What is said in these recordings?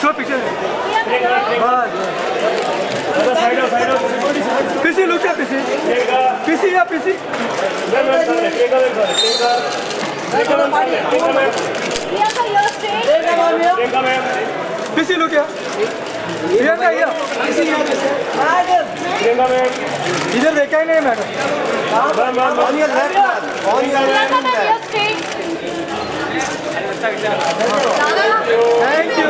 छो पीछे PC look क्या पीसी पीसी या पीसी पीसी लुक क्या प्रियंका ये इधर देखा ही नहीं madam On your left, on your left. Thank you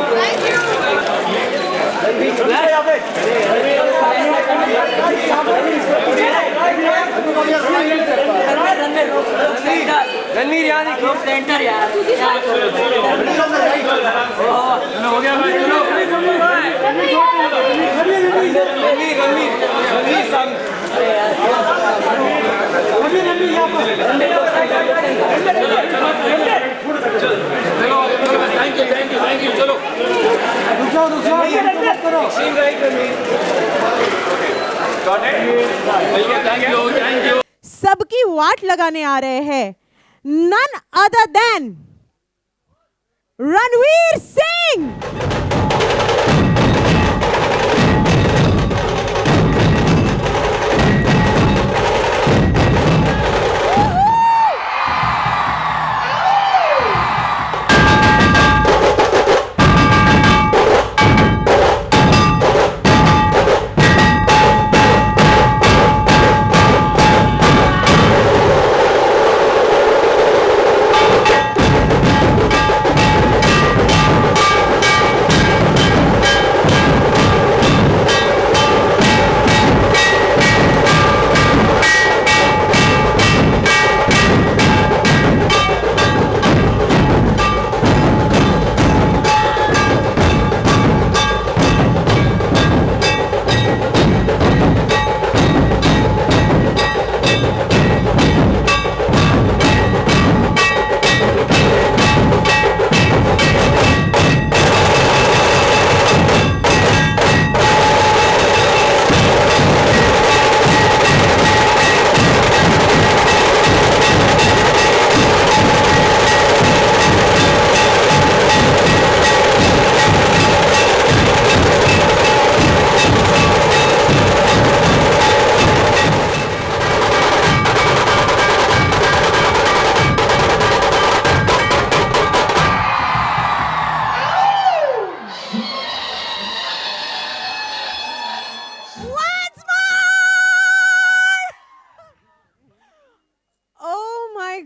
Ranveer यार सेंटर यार हो गया भाई रणवीर संग थैंक यू चलो रुक जाओ करो थैंक यू सबकी वाट लगाने आ रहे हैं none other than Ranveer Singh.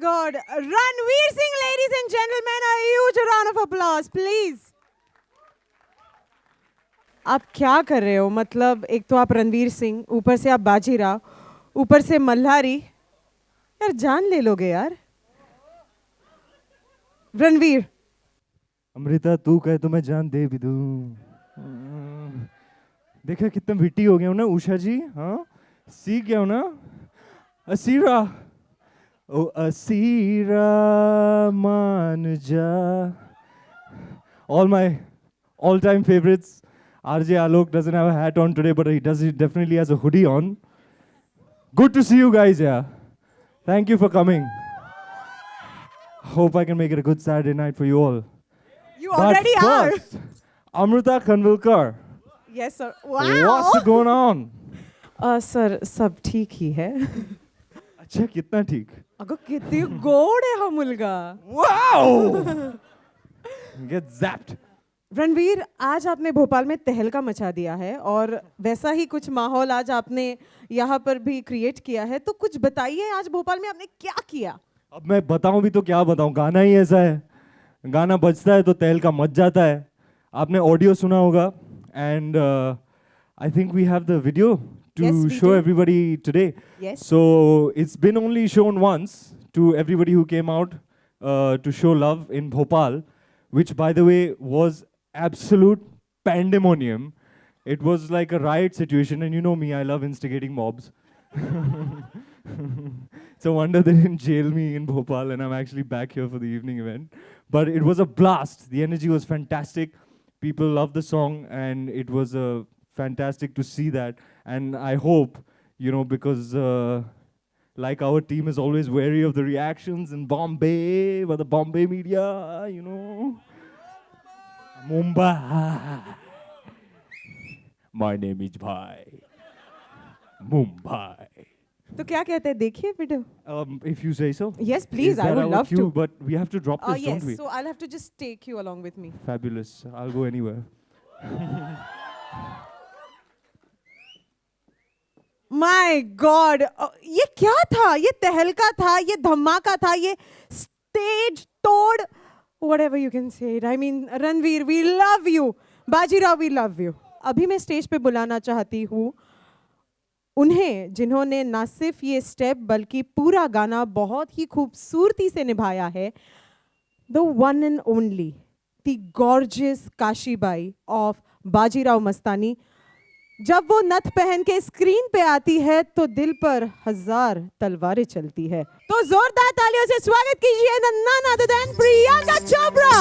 God, Ranveer Singh, ladies and gentlemen, a huge round of applause, please. आप क्या कर रहे हो? मतलब एक तो आप रणवीर सिंह, ऊपर से आप बाजीराव, ऊपर से मल्हारी, यार जान ले लोगे यार। रणवीर, अमृता तू कहे तो मैं जान दे भी दूं। देखा कितना विटी हो गया हूं ना उषा जी। हाँ सीख गया हूं ना। असीरा ओ असीरा मान जा। All my all-time favorites. RJ Alok doesn't have a hat on today, but he definitely has a hoodie on. Good to see you guys, yeah. Thank you for coming. Hope I can make it a good Saturday night for you all. you already are. Amrita Khanvilkar. Yes, sir. Wow. What's going on? Sir सब ठीक ही है। अच्छा कितना ठीक? अगं किती गोड आहे हा मुलगा। Wow! Get zapped. रणवीर, आज आपने भोपाल में तहलका मचा दिया है और वैसा ही कुछ माहौल आज आपने यहाँ पर भी क्रिएट किया है, तो कुछ बताइए आज भोपाल में आपने क्या किया? अब मैं बताऊं भी तो क्या बताऊं, गाना ही ऐसा है। गाना बजता है तो तहलका मच जाता है। आपने ऑडियो सुना होगा and I think we have the video to show everybody today. Yes. So it's been only shown once to everybody who came out to show love in Bhopal, which by the way was absolute pandemonium. It was like a riot situation, and you know me, I love instigating mobs. It's a wonder they didn't jail me in Bhopal and I'm actually back here for the evening event. But it was a blast. The energy was fantastic. People loved the song and it was fantastic to see that. And I hope, you know, because like our team is always wary of the reactions in Bombay, by the Bombay media, you know. Mumbai. My name is Bhai. Mumbai. तो क्या कहते हैं, देखिए video. If you say so. Yes, please, Is I that would our love cue? to. But we have to drop this, Yes, don't we? so I'll have to just take you along with me. Fabulous. I'll go anywhere. My God, ये क्या था? ये तहलका था, ये धमाका था, ये स्टेज तोड़, whatever you can say it. I mean Ranveer, we love you. Bajirao, we love you. अभी मैं स्टेज पे बुलाना चाहती हूँ उन्हें जिन्होंने ना सिर्फ ये स्टेप बल्कि पूरा गाना बहुत ही खूबसूरती से निभाया है. The one and only, the gorgeous Kashibai of Bajirao Mastani. जब वो नथ पहन के स्क्रीन पे आती है तो दिल पर 1000 तलवारें चलती है. तो जोरदार तालियों से स्वागत कीजिए none other than Priyanka Chopra.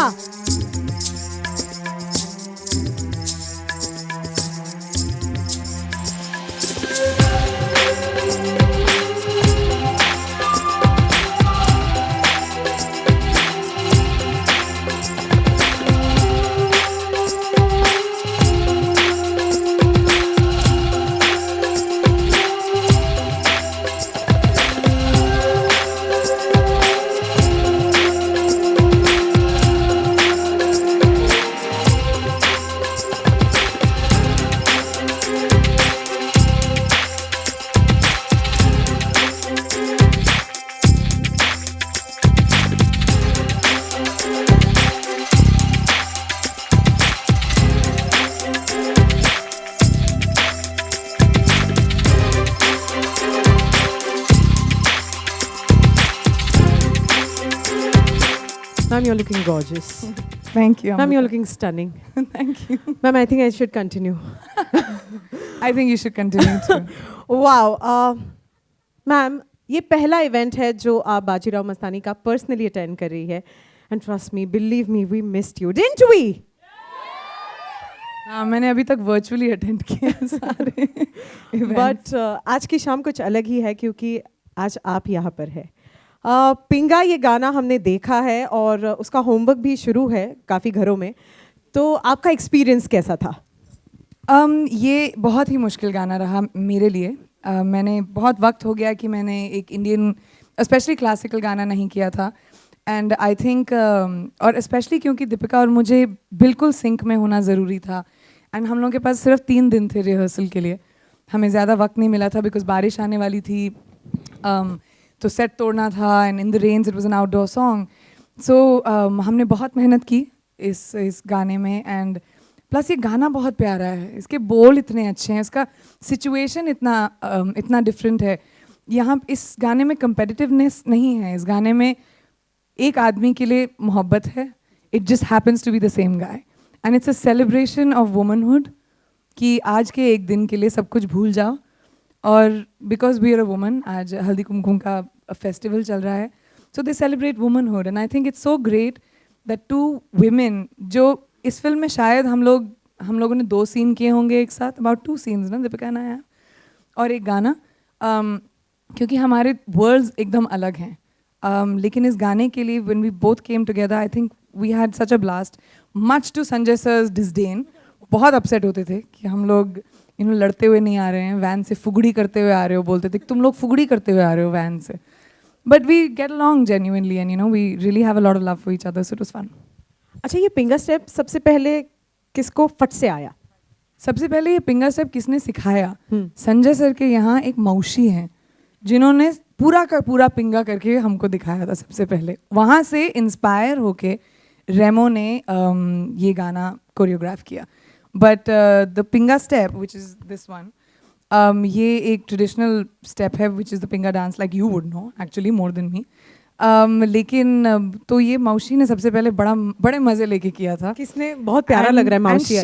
Ma'am, you're looking gorgeous. Thank you. Ma'am, you're looking stunning. Thank you. Ma'am, I think I should continue. I think you should continue too. Wow. Ma'am, ये पहला इवेंट है जो आप बाजीराव मस्तानी का पर्सनली अटेंड कर रही है. And trust me, believe me, we missed you, didn't we? हाँ, मैंने अभी तक वर्चुअली अटेंड किए हैं सारे events. But आज की शाम कुछ अलग ही है क्योंकि आज आप यहाँ पर है. पिंगा ये गाना हमने देखा है और उसका होमवर्क भी शुरू है काफ़ी घरों में. तो आपका एक्सपीरियंस कैसा था? ये बहुत ही मुश्किल गाना रहा मेरे लिए. मैंने बहुत वक्त हो गया कि मैंने एक इंडियन स्पेशली क्लासिकल गाना नहीं किया था. एंड आई थिंक और स्पेशली क्योंकि दीपिका और मुझे बिल्कुल सिंक में होना ज़रूरी था. एंड हम लोगों के पास सिर्फ 3 दिन थे रिहर्सल के लिए. हमें ज़्यादा वक्त नहीं मिला था बिकॉज बारिश आने वाली थी. तो सेट तोड़ना था and in the rains it was an outdoor song. So हमने बहुत मेहनत की इस गाने में. एंड प्लस ये गाना बहुत प्यारा है. इसके बोल इतने अच्छे हैं. इसका सिचुएशन इतना डिफरेंट है. यहाँ इस गाने में कंपेटिटिवनेस नहीं है. इस गाने में एक आदमी के लिए मोहब्बत है. It just happens to be the same guy. And it's a celebration of womanhood कि आज के एक दिन के लिए सब कुछ भूल जाओ. और because we are a woman, आज हल्दी कुमकुम का फेस्टिवल चल रहा है. So they celebrate womanhood. And I think it's so great that 2 women जो इस फिल्म में शायद हम लोगों ने 2 सीन किए होंगे एक साथ. अबाउट 2 scenes ना दीपिका एंड आई, और एक गाना. क्योंकि हमारे वर्ल्ड्स एकदम अलग हैं. लेकिन इस गाने के लिए when we both came together, I think we had such a blast. Much to Sanjay sir's disdain. बहुत अपसेट होते थे कि हम लोग लड़ते हुए नहीं आ रहे हैं, वैन से फुगड़ी करते हुए आ रहे हो. बोलते थे तुम लोग फुगड़ी करते हुए आ रहे हो वैन से. But we get along genuinely and we really have a lot of love for each other. So it was fun. अच्छा, ये पिंगा स्टेप सबसे पहले किसको फट से आया? सबसे पहले ये पिंगा स्टेप किसने सिखाया? संजय सर के यहाँ एक मौसी हैं जिन्होंने पूरा का पूरा पिंगा करके हमको दिखाया था सबसे पहले. वहाँ से इंस्पायर होके रेमो ने ये गाना कोरियोग्राफ किया. But the pinga step which is this one, ये एक ट्रेडिशनल स्टेप है which is the pinga dance like you would know actually more than me. लेकिन तो ये मौसी ने सबसे पहले बड़े मज़े लेके किया था. किसने? बहुत प्यारा लग रहा है मौसी.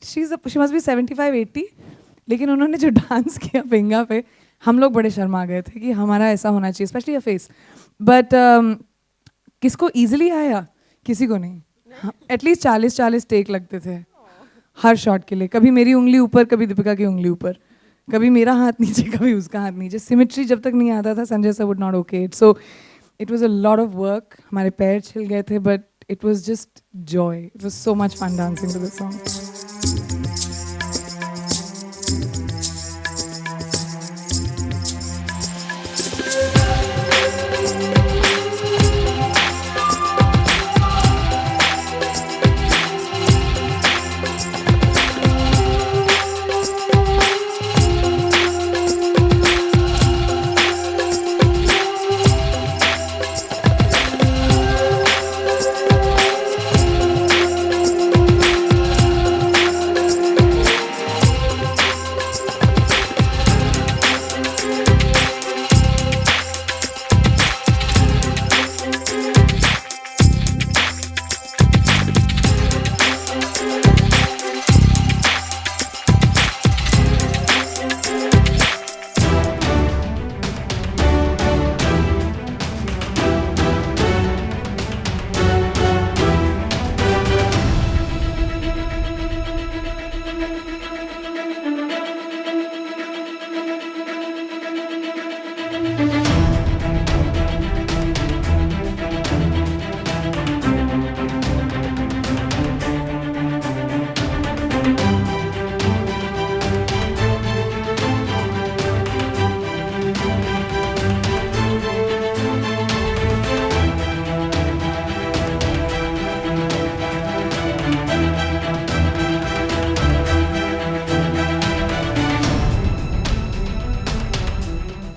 She must be 75-80. लेकिन उन्होंने जो डांस किया पिंगा पे, हम लोग बड़े शर्मा गए थे कि हमारा ऐसा होना चाहिए, स्पेशली अ फेस. बट किसको ईजिली आया? किसी को नहीं. एटलीस्ट 40 टेक लगते थे हर शॉट के लिए. कभी मेरी उंगली ऊपर, कभी दीपिका की उंगली ऊपर, कभी मेरा हाथ नीचे, कभी उसका हाथ नीचे. सिमेट्री जब तक नहीं आता था Sanjay sir would not okay it. So it was a lot of work. हमारे पैर छिल गए थे but it was just joy. It was so much fun dancing to the song.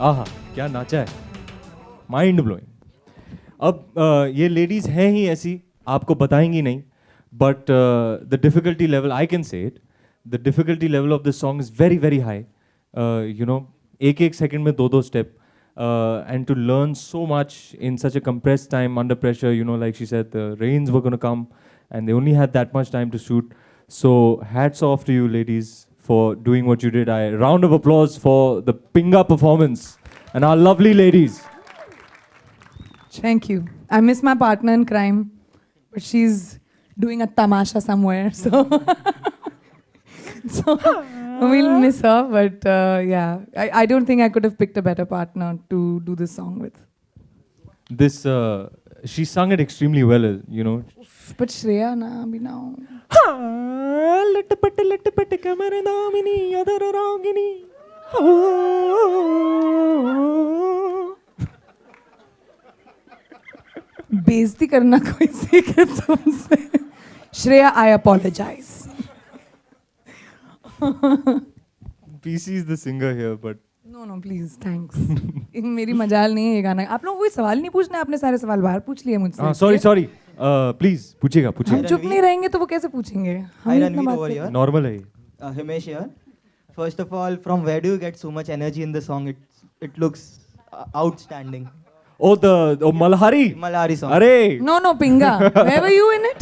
आहा क्या नाचा है, माइंड ब्लोइंग। अब ये लेडीज हैं ही ऐसी, आपको बताएंगी नहीं, but the difficulty level, I can say it, the difficulty level of this song is very very high. You know, एक एक सेकंड में दो दो step, and to learn so much in such a compressed time under pressure, you know, like she said, the rains were going to come and they only had that much time to shoot. So hats off to you ladies for doing what you did. Round of applause for the Pinga performance and our lovely ladies. Thank you. I miss my partner in crime, but she's doing a tamasha somewhere, so so we'll miss her. But yeah, I don't think I could have picked a better partner to do this song with. This, she sung it extremely well, you know. But Shreya na abhi now. Lit kamar damini adar rangini. बेइज्जती करना कोई सीखे तुमसे। Shreya, I apologize. PC is the singer here, but No, please, thanks. मेरी मजाल नहीं है ये गाना। आप लोगों को कोई सवाल नहीं पूछना है, आपने सारे सवाल बाहर पूछ लिए मुझसे। sorry, please पूछिएगा हम पूछिएगा। चुप नहीं रहेंगे तो वो कैसे पूछेंगे? हम Hi इतना Ranveer बात over करते हैं। here. नॉर्मल है ये। Himesh here. First of all, from where do you get so much energy in the song? It looks outstanding. Oh, the Malhari. Malhari song. अरे No, Pinga. Where were you in it?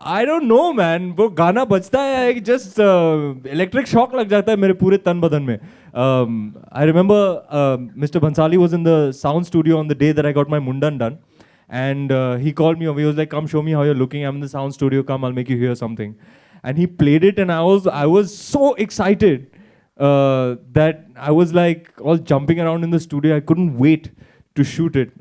I don't know, man. वो गाना बजता है, just electric shock लग जाता है मेरे पूरे तन बदन में. I remember Mr. Bhansali was in the sound studio on the day that I got my mundan done, and he called me over. He was like, "Come, show me how you're looking. I'm in the sound studio. Come, I'll make you hear something." And he played it, and I was so excited that I was like all jumping around in the studio. I couldn't wait to shoot it.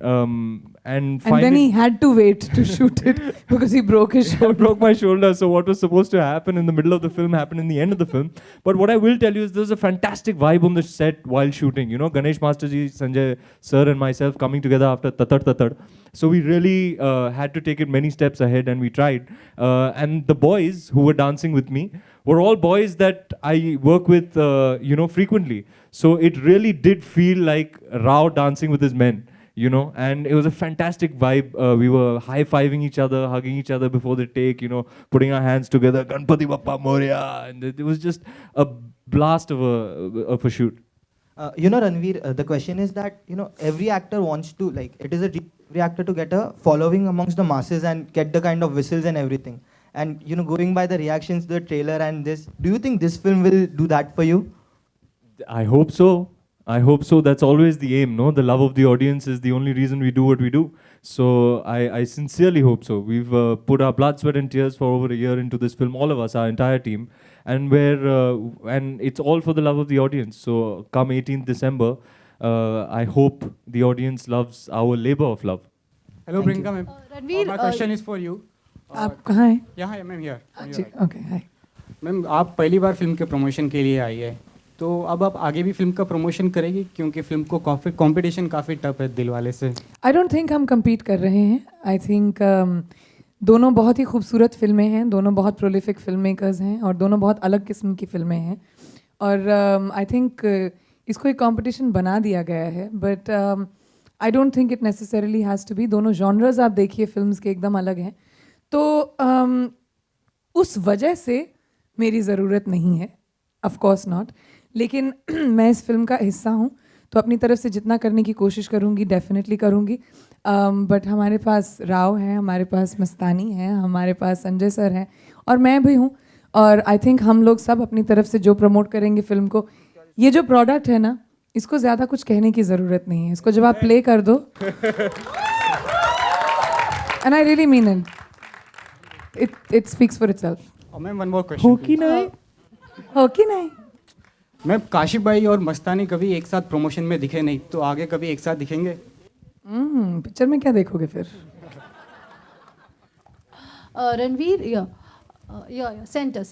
And then he had to wait to shoot it because he broke his I shoulder. broke my shoulder. So what was supposed to happen in the middle of the film happened in the end of the film. But what I will tell you is there was a fantastic vibe on the set while shooting. You know, Ganesh Masterji, Sanjay sir and myself coming together after Tatad. So we really had to take it many steps ahead, and we tried. And the boys who were dancing with me were all boys that I work with, frequently. So it really did feel like Rao dancing with his men. You know, and it was a fantastic vibe. We were high-fiving each other, hugging each other before the take, you know, putting our hands together, Ganpati Bappa Moria, and it was just a blast of a shoot. Ranveer, the question is that, every actor wants to, it is a dream for every actor to get a following amongst the masses and get the kind of whistles and everything. And, going by the reactions to the trailer and this, do you think this film will do that for you? I hope so. That's always the aim, no? The love of the audience is the only reason we do what we do. So I sincerely hope so. We've put our blood, sweat and tears for over a year into this film, all of us, our entire team. And and it's all for the love of the audience. So come 18th December, I hope the audience loves our labor of love. Hello, Priyanka ma'am. Ranveer, My question is for you. आप कहाँ हैं? यहाँ है ma'am, here. जी, okay, hi. Ma'am, आप पहली बार film के promotion के लिए आई है, तो अब आप आगे भी फिल्म का प्रमोशन करेगी, क्योंकि फिल्म को कंपटीशन काफ़ी टफ है दिलवाले से. आई डोंट थिंक हम compete कर रहे हैं. आई थिंक दोनों बहुत ही खूबसूरत फिल्में हैं, दोनों बहुत प्रोलिफिक फिल्म मेकर्स हैं और दोनों बहुत अलग किस्म की फिल्में हैं. और आई थिंक इसको एक कंपटीशन बना दिया गया है, but I don't think it necessarily has to be. दोनों जॉनर्स आप देखिए फिल्म्स के एकदम अलग हैं, तो उस वजह से मेरी ज़रूरत नहीं है, ऑफ कोर्स नॉट. लेकिन मैं इस फिल्म का हिस्सा हूँ, तो अपनी तरफ से जितना करने की कोशिश करूँगी, डेफिनेटली करूँगी. बट हमारे पास राव है, हमारे पास मस्तानी है, हमारे पास संजय सर हैं और मैं भी हूँ. और आई थिंक हम लोग सब अपनी तरफ से जो प्रमोट करेंगे फिल्म को, ये जो प्रोडक्ट है ना, इसको ज़्यादा कुछ कहने की ज़रूरत नहीं है. इसको जब आप प्ले कर दो, and I really mean it speaks for itself. और मैम, वन मोर क्वेश्चन. हो कि नहीं? मैम, काशिफ भाई और मस्तानी कभी एक साथ प्रमोशन में दिखे नहीं, तो आगे कभी एक साथ दिखेंगे? पिक्चर में क्या देखोगे फिर? Ranveer, center.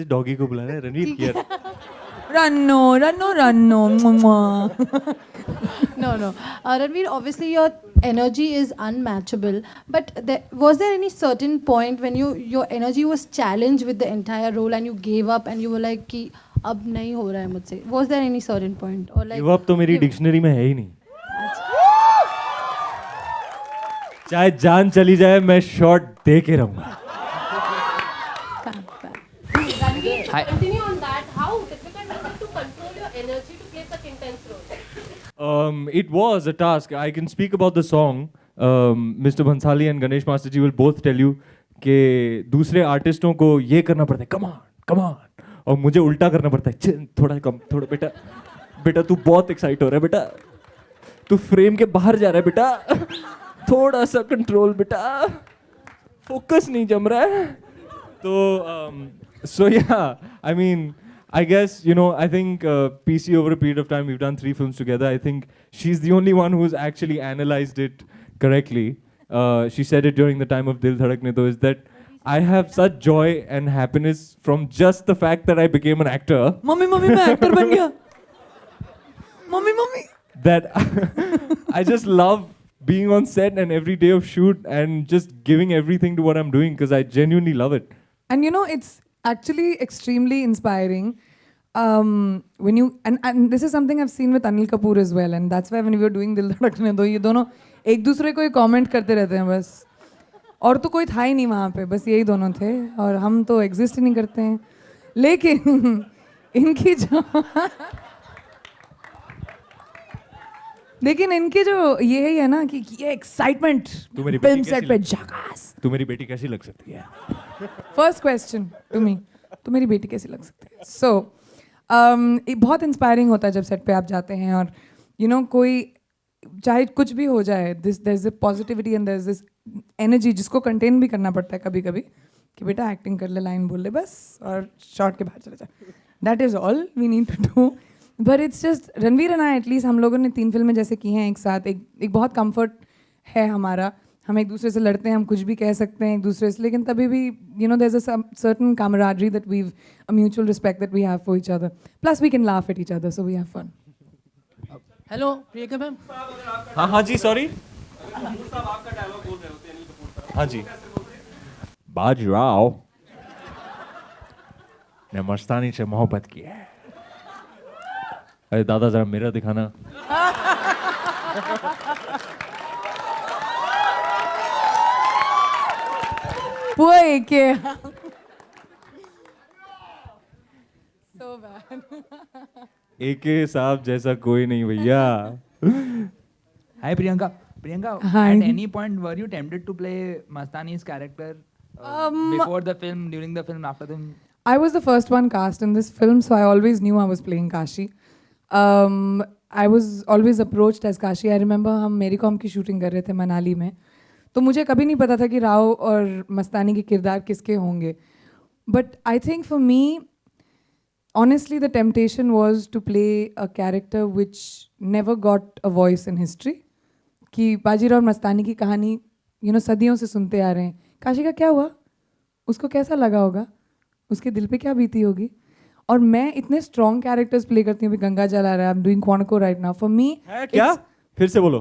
डॉगी को बुला रहे हैं, रणवीर किया. रन्नो. No. Ranveer, obviously your energy is unmatchable. But was there any certain point when your energy was challenged with the entire role and you gave up and you were like कि अब नहीं हो रहा है मुझसे? Was there any certain point or like? Give up तो मेरी dictionary में है ही नहीं. चाहे जान चली जाए, मैं शॉट दे के रहूंगा. Continue on that. How difficult is it to control your energy to play such intense roles? It was a task. I can speak about the song. Mr. Bhansali and Ganesh Master ji will both tell you कि दूसरे आर्टिस्टों को ये करना पड़ता है, come on, और मुझे उल्टा करना पड़ता है, थोड़ा कम, थोड़ा बेटा तू बहुत एक्साइट हो रहा है बेटा, तू फ्रेम के बाहर जा रहा है बेटा, थोड़ा सा कंट्रोल बेटा, फोकस नहीं जम रहा है. तो so yeah, I mean, I guess, you know, I think PC over a period of time, we've done 3 films together. I think she's the only one who's actually analyzed it correctly. She said it during the time of Dil Dhadakne Do, is that I have such joy and happiness from just the fact that I became an actor. Mummy मैं actor बन गया. Mummy. That I just love being on set and every day of shoot and just giving everything to what I'm doing because I genuinely love it. And you know, it's actually extremely inspiring when you and this is something I've seen with Anil Kapoor as well, and that's why when we were doing Dil Dhadakne Do, ये दोनों एक दूसरे को comment करते रहते हैं बस, और तो कोई था ही नहीं वहाँ पे, बस यही दोनों थे और हम तो एग्जिस्ट ही नहीं करते हैं. लेकिन इनकी जो ये है ना कि ये एक्साइटमेंट फिल्म सेट पे जागास. तू मेरी बेटी कैसी लग सकती है? फर्स्ट क्वेश्चन टू मी, तो मेरी बेटी कैसी लग सकती है? सो बहुत इंस्पायरिंग होता है जब सेट पे आप जाते हैं और यू नो कोई चाहे कुछ भी हो जाए, there is a positivity and there is this energy जिसको कंटेन भी करना पड़ता है कभी कभी कि बेटा एक्टिंग कर ले, लाइन बोल ले बस और शॉट के बाहर चले जा. That is all we need to do. But it's just Ranveer and I, at least हम लोगों ने 3 फिल्में जैसे की हैं एक साथ, एक बहुत कंफर्ट है हमारा. हम एक दूसरे से लड़ते हैं, हम कुछ भी कह सकते हैं एक दूसरे से, लेकिन तभी भी you know there is a certain camaraderie that we've a mutual respect that we have for each other. Plus we can laugh at each other, so we have fun. Hello Priyanka ma'am. हाँ जी, sorry. हाँ जी. बाजीराव ने मस्तानी से मोहब्बत की है. अरे दादा जरा मेरा दिखाना. Boy, so bad. AK साहब जैसा कोई नहीं भैया. Hi Priyanka. Hi. At any point were you tempted to play Mastani's character before the film, during the film, after the film? I was the first one cast in this film, so I always knew I was playing Kashi. I was always approached as Kashi. I remember हम मेरी com की shooting कर रहे थे मनाली में, तो मुझे कभी नहीं पता था कि राव और मस्तानी के किरदार किसके होंगे. But I think for me honestly, the temptation was to play a character which never got a voice in history. कि बाजीराव और मस्तानी की कहानी सदियों से सुनते आ रहे हैं. काशी का क्या हुआ? उसको कैसा लगा होगा? उसके दिल पे क्या बीती होगी? और मैं इतने स्ट्रॉन्ग कैरेक्टर्स प्ले करती हूँ. गंगा जल आ रहा है. I am doing Quantico right now. For me क्या? फिर से बोलो.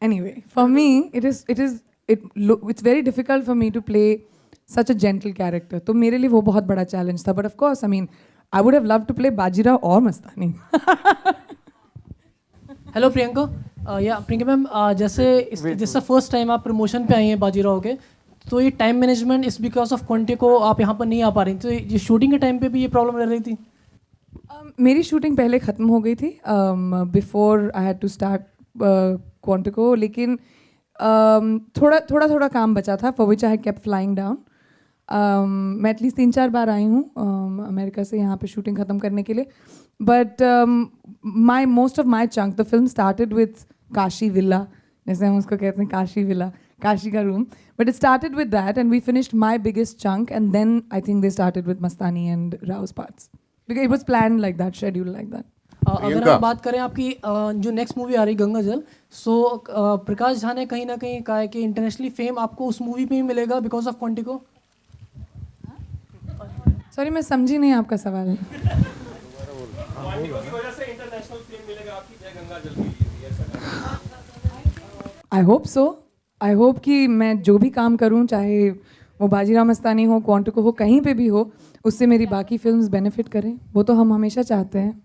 Anyway, for me, it's very difficult for me to play such a gentle character. तो मेरे लिए वो बहुत बड़ा challenge था. But of course, I mean, I would have loved to play Bajirao और मस्तानी. हेलो प्रियंका. या प्रियंका मैम, जैसे फर्स्ट टाइम आप प्रमोशन पे आई हैं बाजीराव के, तो ये टाइम मैनेजमेंट इस बिकॉज ऑफ क्वांटिको आप यहाँ पर नहीं आ पा रही थी, तो ये शूटिंग के टाइम पे भी ये प्रॉब्लम रह रही थी? मेरी शूटिंग पहले ख़त्म हो गई थी before I had to start Quantico. लेकिन थोड़ा काम बचा था for which I had kept flying down. मैं एटलीस्ट 3-4 बार आई हूँ अमेरिका से यहाँ पे शूटिंग ख़त्म करने के लिए. But most of my chunk, the film started with Kashi Villa, जैसे हम उसको कहते हैं काशी विला, काशी का room. But it started with that and we finished my biggest chunk and then I think they started with Mastani and Rao's parts. Because it was plan like that, schedule like that. अगर हम बात करें आपकी जो नेक्स्ट मूवी आ रही गंगा जल, सो प्रकाश झा ने कहीं ना कहीं कहा है कि इंटरनेशनली फेम आपको उस मूवी पे ही मिलेगा बिकॉज ऑफ क्वांटिको. सॉरी, मैं समझी नहीं आपका सवाल. I hope so. I hope कि मैं जो भी काम करूं, चाहे वो बाजीराव मस्तानी हो, क्वांटिको हो, कहीं पे भी हो, उससे मेरी बाकी फिल्म्स बेनिफिट करें. वो तो हम हमेशा चाहते हैं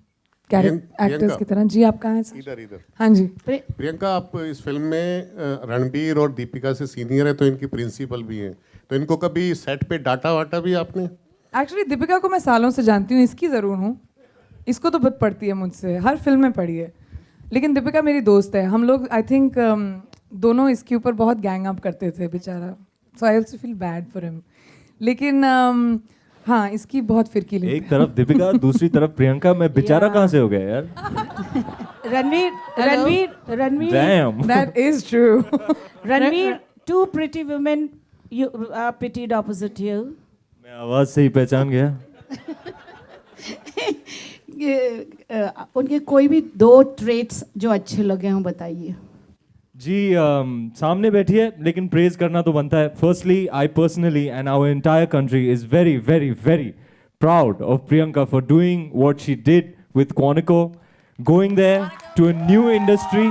एक्टर्स की तरह. जी, आप कहाँ हैं सर? इधर. हाँ जी. प्रियंका, आप इस फिल्म में रणबीर और दीपिका से सीनियर है, तो इनकी प्रिंसिपल भी हैं, तो इनको कभी सेट पे डाटा वाटा भी आपने? एक्चुअली दीपिका को मैं सालों से जानती हूँ, इसकी ज़रूर हूँ. इसको तो बहुत पढ़ती है मुझसे, हर फिल्म में पढ़ी है. लेकिन दीपिका मेरी दोस्त है. हम लोग आई थिंक दोनों इसके ऊपर बहुत गैंग अप करते थे बेचारा. So I also feel bad for him. लेकिन हाँ, इसकी बहुत फिरकी लेते हैं. एक तरफ दीपिका, दूसरी तरफ प्रियंका. मैं बेचारा कहाँ से हो गया यार? Ranveer. Damn. That is true. Ranveer, two pretty women you are pitted opposite you. मैं आवाज से ही पहचान गया. उनके कोई भी 2 traits जो अच्छे लगे हों बताइए. जी, सामने बैठिए, लेकिन प्रेज करना तो बनता है. Firstly, I personally and our entire country is very very very proud of Priyanka for doing what she did with Quantico, going there to a new industry,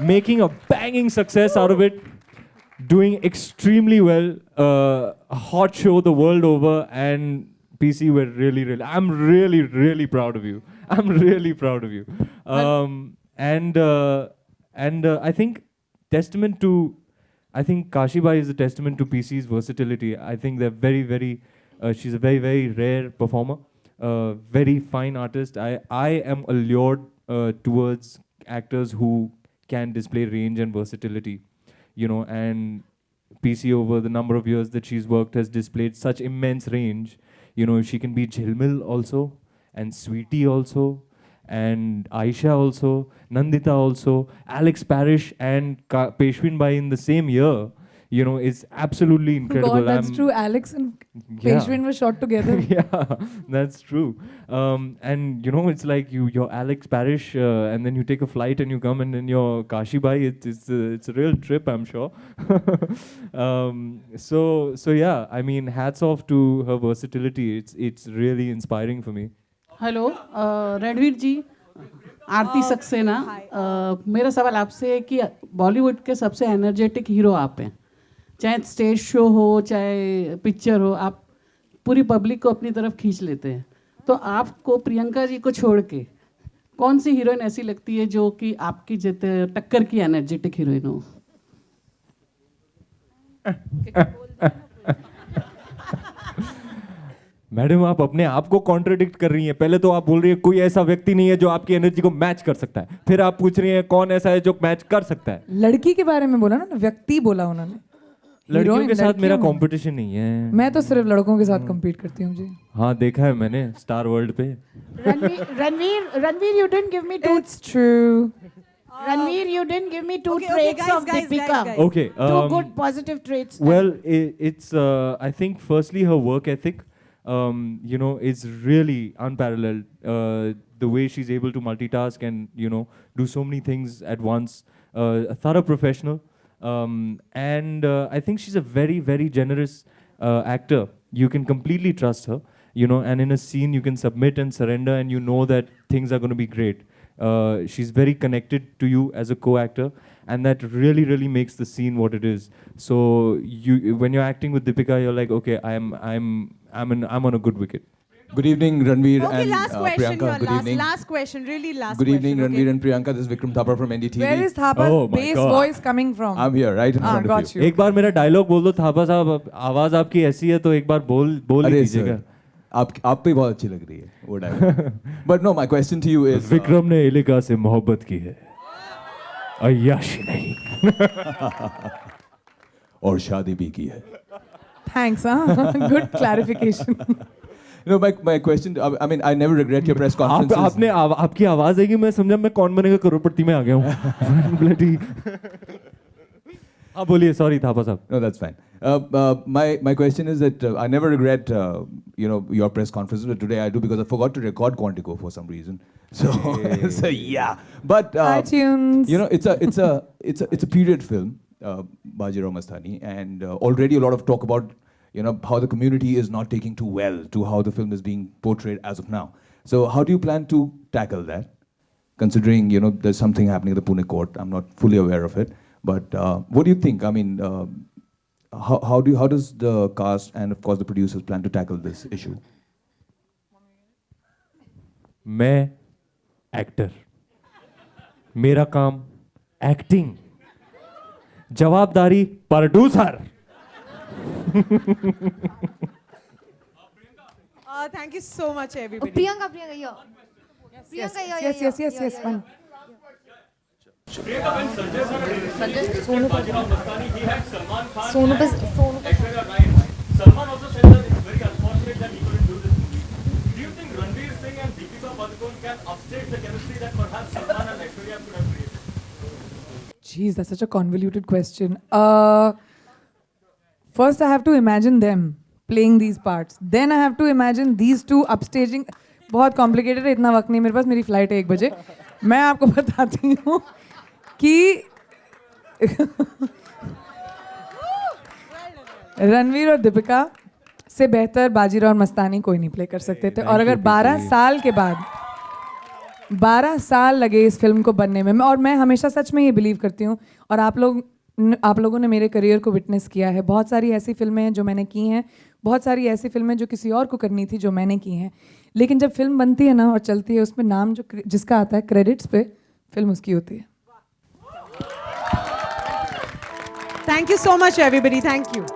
making a banging success out of it, doing extremely well, a hot show the world over, and PC were really, I'm really proud of you. I'm really proud of you. And I think Kashi Bai is a testament to PC's versatility. I think they're very, she's a very rare performer, very fine artist. I am allured towards actors who can display range and versatility. And PC over the number of years that she's worked has displayed such immense range. She can be Jhilmil also, and Sweetie also, and Aisha also, Nandita also, Alex Parrish and Peshwin Bai in the same year. It's absolutely incredible. God, that's true. Alex and Peshwin were shot together. Yeah, that's true. And it's like you're Alex Parrish, and then you take a flight and you come, and then you're Kashi Bai. It's a real trip, I'm sure. So yeah, I mean, hats off to her versatility. It's really inspiring for me. Hello Ranveer ji, Aarti Saxena. मेरा सवाल आपसे है कि बॉलीवुड के सबसे energetic hero आप हैं. चाहे स्टेज शो हो, चाहे पिक्चर हो, आप पूरी पब्लिक को अपनी तरफ खींच लेते हैं. तो आपको प्रियंका जी को छोड़ के कौन सी हीरोइन ऐसी लगती है जो कि आपकी टक्कर की एनर्जेटिक हीरोइन हो? मैडम, आप अपने आप को कॉन्ट्रडिक्ट कर रही हैं. पहले तो आप बोल रही है कोई ऐसा व्यक्ति नहीं है जो आपकी एनर्जी को मैच कर सकता है, फिर आप पूछ रही हैं कौन ऐसा है जो मैच कर सकता है. लड़की के बारे में बोला ना, व्यक्ति बोला उन्होंने. लड़कियों के साथ मेरा कंपटीशन नहीं है. मैं तो सिर्फ लड़कों के साथ compete करती हूँ जी. हाँ, देखा है मैंने स्टार वर्ल्ड पे. Ranveer, you didn't give me 2. It's true. Ranveer, you didn't give me 2 traits of Deepika. Okay. 2 good positive traits. Well, it's I think firstly her work ethic. you know, is really unparalleled. The way she's able to multitask and, you know, do so many things at once. A thorough professional. And I think she's a very, very generous actor. You can completely trust her, you know, and in a scene you can submit and surrender and you know that things are going to be great. She's very connected to you as a co-actor, and that really, really makes the scene what it is. So when you're acting with Deepika, you're like, okay, I'm on a good wicket. Good evening, Ranveer Okay, and last question Priyanka. here. Good evening. Last question. Really last Good evening, question. Ranveer and Priyanka. This is Vikram Thapar from NDTV. Where is Thapa's Oh my bass God. voice coming from? I'm here, right in front of got you. you. एक बार मेरा dialogue बोल दो थापा साहब, आवाज आपकी ऐसी है तो एक बार बोल ही अरे दीजिएगा. सर, आप पे बहुत अच्छी लग रही है वो dialogue. But no, my question to you is Vikram ने एलिका से मोहब्बत की है, अय्याशी नहीं. और शादी भी की है. Thanks, good clarification. You know, my question, I mean, I never regret your press conferences. आपने आपकी आवाज आएगी, मैं समझा मैं कौन बनेगा करोड़पति में आ गया हूँ. Bloody. हाँ बोलिए, sorry थापा साहब. No, that's fine. My question is that I never regret you know, your press conferences, but today I do because I forgot to record Quantico for some reason. So, so yeah. But iTunes. you know, it's a period film, Bajirao Mastani, and already a lot of talk about, you know, how the community is not taking too well to how the film is being portrayed as of now. So how do you plan to tackle that? Considering, you know, there's something happening at the Pune court, I'm not fully aware of it. But what do you think? I mean, how does the cast and of course the producers plan to tackle this issue? मैं actor, मेरा काम acting, जवाबदारी producer. Thank you so much, everybody. Priyanka, yeah. Yes, fine. Salman also said that it's very unfortunate that he couldn't do this movie. Do you think Ranveer Singh and Deepika Padukone can upstage the chemistry that perhaps Salman and Aishwarya could have created? Jeez, that's such a convoluted question. First, I have to imagine them playing these parts. Then I have to imagine these two upstaging. बहुत complicated है, इतना वक्त नहीं मेरे पास, मेरी flight है 1 बजे. मैं आपको बताती हूँ कि रणवीर और दीपिका से बेहतर बाजीराव और मस्तानी कोई नहीं प्ले कर सकते थे. और अगर 12 साल के बाद 12 साल लगे इस फिल्म को बनने में, और मैं हमेशा सच में ये बिलीव करती हूँ, और आप लोगों ने मेरे करियर को विटनेस किया है. बहुत सारी ऐसी फिल्में हैं जो मैंने की हैं, बहुत सारी ऐसी फिल्में जो किसी और को करनी थी जो मैंने की हैं. लेकिन जब फिल्म बनती है ना और चलती है, उसमें नाम जो जिसका आता है क्रेडिट्स पे, फिल्म उसकी होती है. Thank you so much, everybody. Thank you.